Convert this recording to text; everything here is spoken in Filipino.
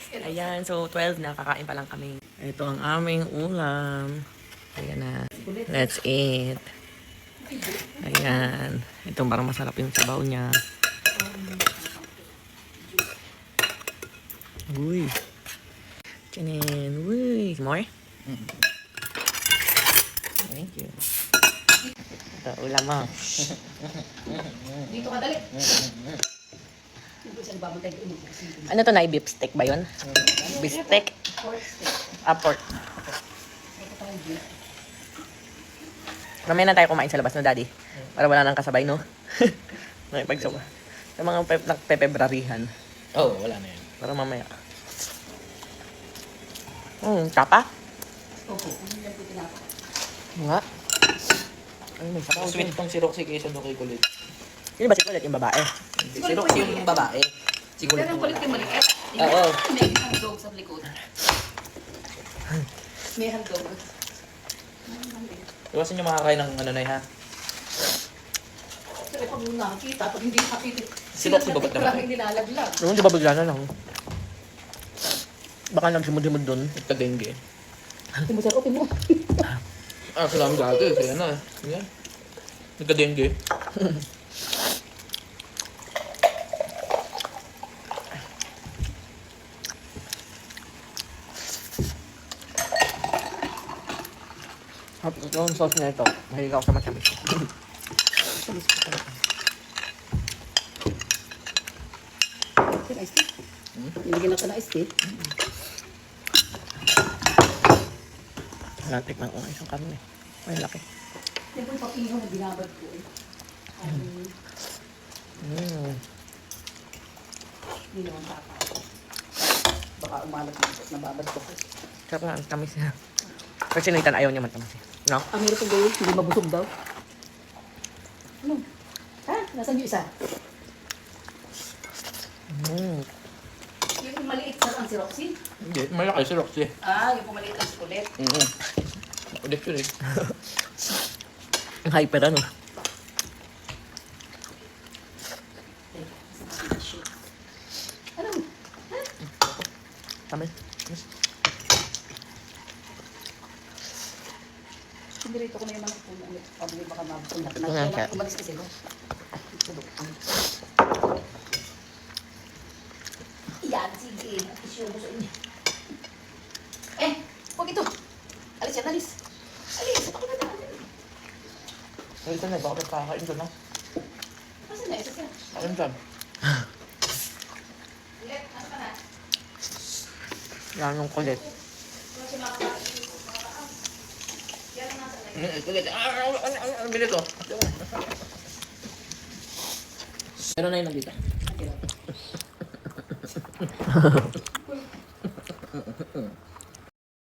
Ayan, so 12 na, kakain pa lang kami. Ito ang aming ulam. Ayan na. Let's eat. Ayan. Ito parang masarap yung sabaw niya. Uy. Tinin. Uy. More? Thank you. Ito, ulam mo. Dito ka dali. Ano to na? Beef steak ba yun? Beef steak? Pork. Mamaya na tayo kumain sa labas, no, Daddy? Para wala nang kasabay, no? Nakipagsawa. Sa mga nagpepebrarihan. Oo, wala na yan. Para mamaya. Tapa? Opo. Nga. Ay, may sabaw. Sweet tong si Roxy kaysa doon kay Kulit. Sino ba si Kulit? Yung babae? Si Roxy yung babae. Si Kulit Pero ang kulit yung maliit. Oo. May handog sa likod. May handog. Iwasan nyo makakain ng ano na ha. Kasi pag nakakita, pag hindi nakakita, Si Roxy ba ba't naman? Parang nilalaglag. Yung di ba bigla na lang? Baka nagsimod-simod dun. Nagka-dengue. Timusarapin mo. Salamat dati. Kaya na. Yan. Nagka-dengue. Ito yung sauce na ito. Mahilig ako sa matamis. Iced tea. Nilagyan natin na iced tea. Natikman ko ng isang karne. Ay, laki. Yan po yung papihaw na binabad ko eh. Hindi naman tapa. Baka umalat na nababad ko. Sarap nga, ang tamis na. Kasi Nathan ayaw niya matamis. No? Ang hirap ang gawin, hindi mabusog daw. Ano? Ha? Nasaan yung isa? Yung maliit na ang si Roxy? Hindi. Malaki si Roxy. Ah, yung maliit na si Colette. Ulit yun eh. Ang hyper ano. Ano? Tamis. Sindirito ko na yung mga puno. Pabili baka mabusog na. Ito nga siya. Umalis kasi no? Yan, sige. Isyo mo sa inyo. Huwag ito. Alis yan, alis. Alis, ito ko na daan. Ito na, bakit kakain doon na? Nasaan na, isa siya. Akin dyan. Ulit, nasa ka na? Yan yung kulit. Wala siya makakain. Yan ang nasa na. Kulit. Ano bilis oh. Pero na yun nandito. Okay.